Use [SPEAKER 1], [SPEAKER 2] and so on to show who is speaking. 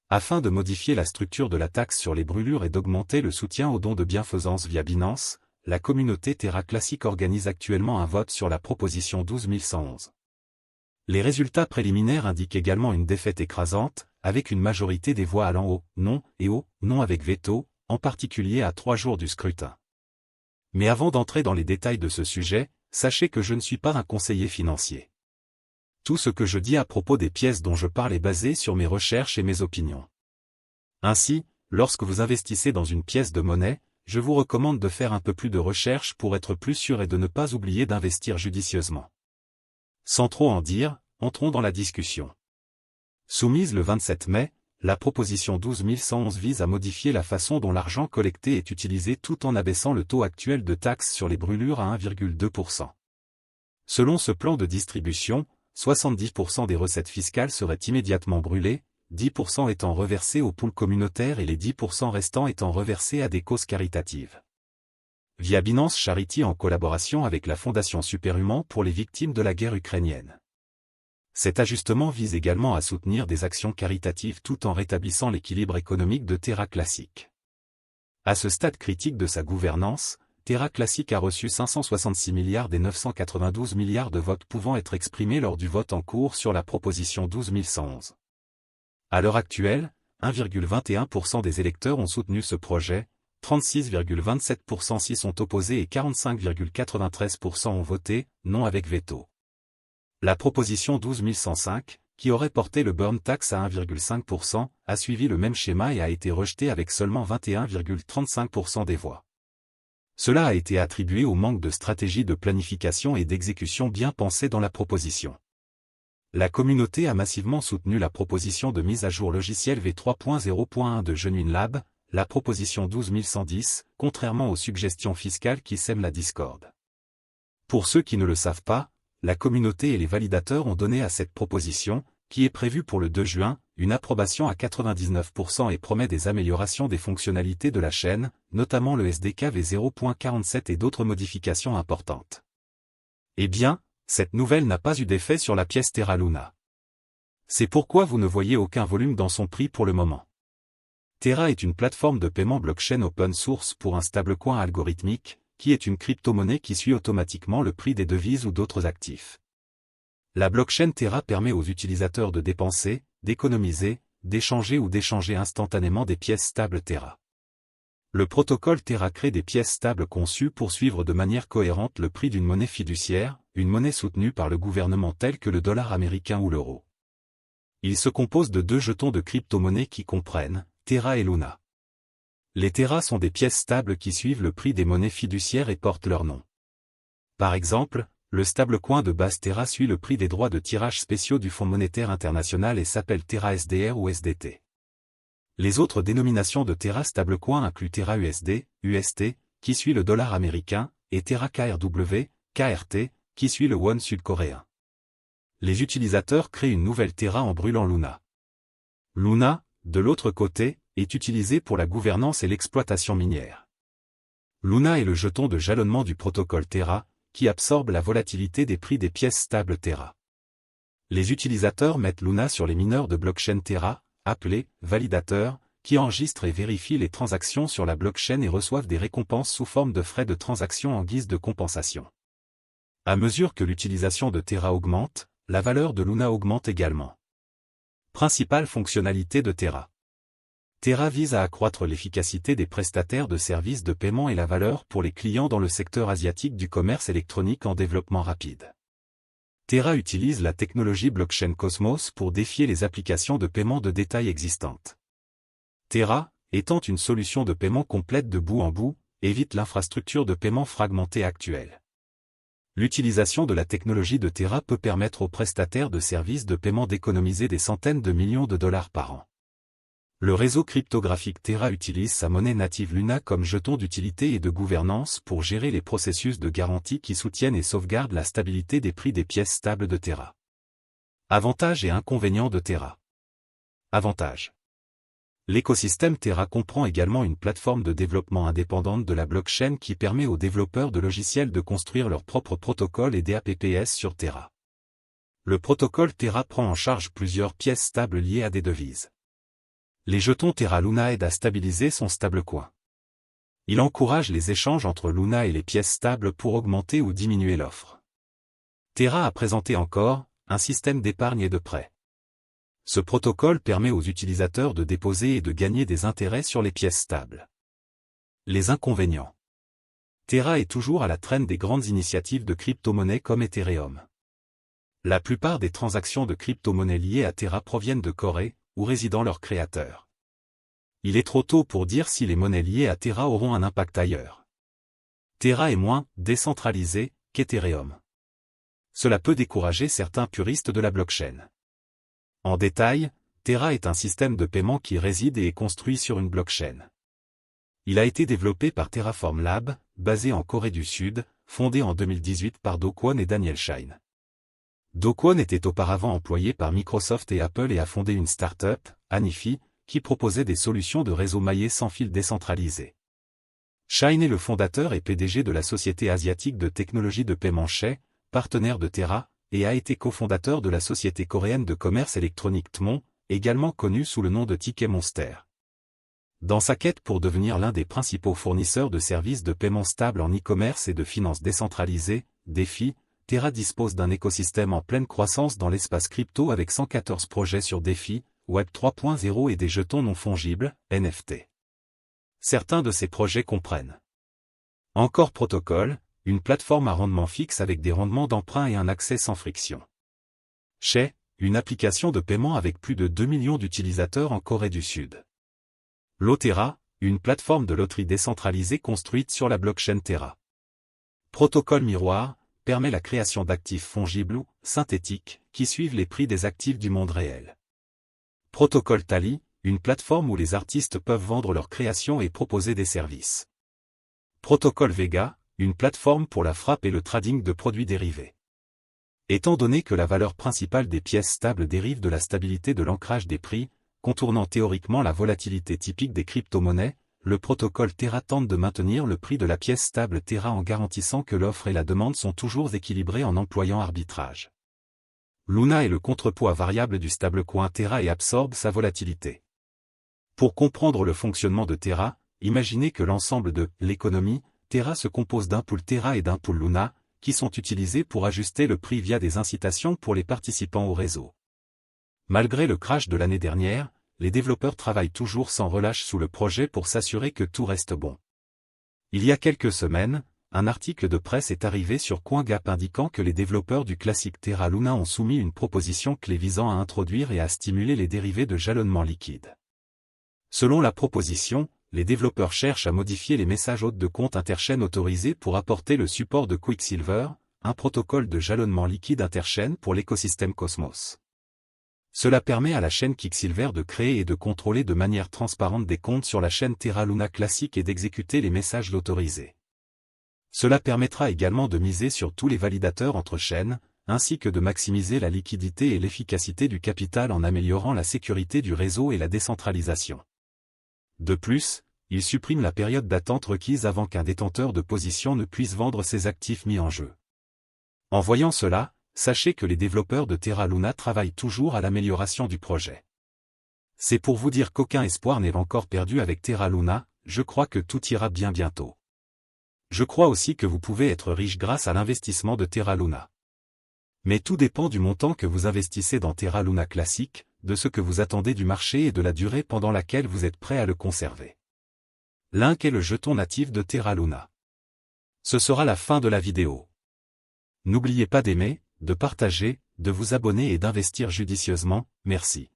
[SPEAKER 1] Afin de modifier la structure de la taxe sur les brûlures et d'augmenter le soutien aux dons de bienfaisance via Binance, la communauté Terra Classic organise actuellement un vote sur la proposition 12111. Les résultats préliminaires indiquent également une défaite écrasante, avec une majorité des voix allant au « non » et au « non » avec veto, en particulier à 3 jours du scrutin. Mais avant d'entrer dans les détails de ce sujet, sachez que je ne suis pas un conseiller financier. Tout ce que je dis à propos des pièces dont je parle est basé sur mes recherches et mes opinions. Ainsi, lorsque vous investissez dans une pièce de monnaie, je vous recommande de faire un peu plus de recherche pour être plus sûr et de ne pas oublier d'investir judicieusement. Sans trop en dire, entrons dans la discussion. Soumise le 27 mai, la proposition 12111 vise à modifier la façon dont l'argent collecté est utilisé tout en abaissant le taux actuel de taxe sur les brûlures à 1,2%. Selon ce plan de distribution, 70% des recettes fiscales seraient immédiatement brûlées, 10% étant reversés au pool communautaire et les 10% restants étant reversés à des causes caritatives. Via Binance Charity en collaboration avec la Fondation Superhuman pour les victimes de la guerre ukrainienne. Cet ajustement vise également à soutenir des actions caritatives tout en rétablissant l'équilibre économique de Terra Classic. À ce stade critique de sa gouvernance, Terra Classic a reçu 566 milliards des 992 milliards de votes pouvant être exprimés lors du vote en cours sur la proposition 12111. À l'heure actuelle, 1,21% des électeurs ont soutenu ce projet, 36,27% s'y sont opposés et 45,93% ont voté « non » avec veto. La proposition 12105, qui aurait porté le burn tax à 1,5%, a suivi le même schéma et a été rejetée avec seulement 21,35% des voix. Cela a été attribué au manque de stratégie de planification et d'exécution bien pensée dans la proposition. La communauté a massivement soutenu la proposition de mise à jour logiciel V3.0.1 de Genuine Lab, la proposition 12110, contrairement aux suggestions fiscales qui sèment la discorde. Pour ceux qui ne le savent pas, la communauté et les validateurs ont donné à cette proposition, qui est prévue pour le 2 juin, une approbation à 99% et promet des améliorations des fonctionnalités de la chaîne, notamment le SDK V0.47 et d'autres modifications importantes. Eh bien, cette nouvelle n'a pas eu d'effet sur la pièce Terra Luna. C'est pourquoi vous ne voyez aucun volume dans son prix pour le moment. Terra est une plateforme de paiement blockchain open source pour un stablecoin algorithmique, qui est une crypto-monnaie qui suit automatiquement le prix des devises ou d'autres actifs. La blockchain Terra permet aux utilisateurs de dépenser, d'économiser, d'échanger ou d'échanger instantanément des pièces stables Terra. Le protocole Terra crée des pièces stables conçues pour suivre de manière cohérente le prix d'une monnaie fiduciaire, une monnaie soutenue par le gouvernement telle que le dollar américain ou l'euro. Il se compose de 2 jetons de crypto-monnaies qui comprennent Terra et Luna. Les Terra sont des pièces stables qui suivent le prix des monnaies fiduciaires et portent leur nom. Par exemple, le stablecoin de base Terra suit le prix des droits de tirage spéciaux du Fonds monétaire international et s'appelle Terra SDR ou SDT. Les autres dénominations de Terra stablecoin incluent Terra USD, UST, qui suit le dollar américain, et Terra KRW, KRT, qui suit le won sud-coréen. Les utilisateurs créent une nouvelle Terra en brûlant Luna. Luna, de l'autre côté, est utilisée pour la gouvernance et l'exploitation minière. Luna est le jeton de jalonnement du protocole Terra, qui absorbe la volatilité des prix des pièces stables Terra. Les utilisateurs mettent Luna sur les mineurs de blockchain Terra, appelés validateurs, qui enregistrent et vérifient les transactions sur la blockchain et reçoivent des récompenses sous forme de frais de transaction en guise de compensation. À mesure que l'utilisation de Terra augmente, la valeur de Luna augmente également. Principale fonctionnalité de Terra. Terra vise à accroître l'efficacité des prestataires de services de paiement et la valeur pour les clients dans le secteur asiatique du commerce électronique en développement rapide. Terra utilise la technologie blockchain Cosmos pour défier les applications de paiement de détail existantes. Terra, étant une solution de paiement complète de bout en bout, évite l'infrastructure de paiement fragmentée actuelle. L'utilisation de la technologie de Terra peut permettre aux prestataires de services de paiement d'économiser des centaines de millions de dollars par an. Le réseau cryptographique Terra utilise sa monnaie native Luna comme jeton d'utilité et de gouvernance pour gérer les processus de garantie qui soutiennent et sauvegardent la stabilité des prix des pièces stables de Terra. Avantages et inconvénients de Terra. Avantages. L'écosystème Terra comprend également une plateforme de développement indépendante de la blockchain qui permet aux développeurs de logiciels de construire leur propre protocole et des apps sur Terra. Le protocole Terra prend en charge plusieurs pièces stables liées à des devises. Les jetons Terra Luna aident à stabiliser son stablecoin. Il encourage les échanges entre Luna et les pièces stables pour augmenter ou diminuer l'offre. Terra a présenté encore un système d'épargne et de prêt. Ce protocole permet aux utilisateurs de déposer et de gagner des intérêts sur les pièces stables. Les inconvénients. Terra est toujours à la traîne des grandes initiatives de crypto-monnaies comme Ethereum. La plupart des transactions de crypto-monnaies liées à Terra proviennent de Corée, où résident leurs créateurs. Il est trop tôt pour dire si les monnaies liées à Terra auront un impact ailleurs. Terra est moins décentralisé qu'Ethereum. Cela peut décourager certains puristes de la blockchain. En détail, Terra est un système de paiement qui réside et est construit sur une blockchain. Il a été développé par Terraform Lab, basé en Corée du Sud, fondé en 2018 par Do Kwon et Daniel Shine. Do Kwon était auparavant employé par Microsoft et Apple et a fondé une start-up, Anifi, qui proposait des solutions de réseau maillé sans fil décentralisé. Shine est le fondateur et PDG de la société asiatique de technologie de paiement Shay, partenaire de Terra, et a été cofondateur de la société coréenne de commerce électronique Tmon, également connue sous le nom de Ticket Monster. Dans sa quête pour devenir l'un des principaux fournisseurs de services de paiement stable en e-commerce et de finances décentralisées, DeFi, Terra dispose d'un écosystème en pleine croissance dans l'espace crypto avec 114 projets sur DeFi, Web 3.0 et des jetons non fongibles, NFT. Certains de ces projets comprennent Encore Protocol, une plateforme à rendement fixe avec des rendements d'emprunt et un accès sans friction. Shay, une application de paiement avec plus de 2 millions d'utilisateurs en Corée du Sud. Lotera, une plateforme de loterie décentralisée construite sur la blockchain Terra. Protocole Miroir, permet la création d'actifs fongibles ou synthétiques, qui suivent les prix des actifs du monde réel. Protocole Tally, une plateforme où les artistes peuvent vendre leurs créations et proposer des services. Protocole Vega, une plateforme pour la frappe et le trading de produits dérivés. Étant donné que la valeur principale des pièces stables dérive de la stabilité de l'ancrage des prix, contournant théoriquement la volatilité typique des crypto-monnaies, le protocole Terra tente de maintenir le prix de la pièce stable Terra en garantissant que l'offre et la demande sont toujours équilibrées en employant arbitrage. Luna est le contrepoids variable du stablecoin Terra et absorbe sa volatilité. Pour comprendre le fonctionnement de Terra, imaginez que l'ensemble de l'économie Terra se compose d'un pool Terra et d'un pool Luna, qui sont utilisés pour ajuster le prix via des incitations pour les participants au réseau. Malgré le crash de l'année dernière, les développeurs travaillent toujours sans relâche sous le projet pour s'assurer que tout reste bon. Il y a quelques semaines, un article de presse est arrivé sur CoinGap indiquant que les développeurs du classique Terra Luna ont soumis une proposition clé visant à introduire et à stimuler les dérivés de jalonnement liquide. Selon la proposition, les développeurs cherchent à modifier les messages hôtes de compte interchaîne autorisés pour apporter le support de Quicksilver, un protocole de jalonnement liquide interchaîne pour l'écosystème Cosmos. Cela permet à la chaîne Quicksilver de créer et de contrôler de manière transparente des comptes sur la chaîne Terra Luna classique et d'exécuter les messages autorisés. Cela permettra également de miser sur tous les validateurs entre chaînes, ainsi que de maximiser la liquidité et l'efficacité du capital en améliorant la sécurité du réseau et la décentralisation. De plus, il supprime la période d'attente requise avant qu'un détenteur de position ne puisse vendre ses actifs mis en jeu. En voyant cela, sachez que les développeurs de Terra Luna travaillent toujours à l'amélioration du projet. C'est pour vous dire qu'aucun espoir n'est encore perdu avec Terra Luna, je crois que tout ira bien bientôt. Je crois aussi que vous pouvez être riche grâce à l'investissement de Terra Luna. Mais tout dépend du montant que vous investissez dans Terra Luna classique, de ce que vous attendez du marché et de la durée pendant laquelle vous êtes prêt à le conserver. Link est le jeton natif de Terra Luna. Ce sera la fin de la vidéo. N'oubliez pas d'aimer, de partager, de vous abonner et d'investir judicieusement, merci.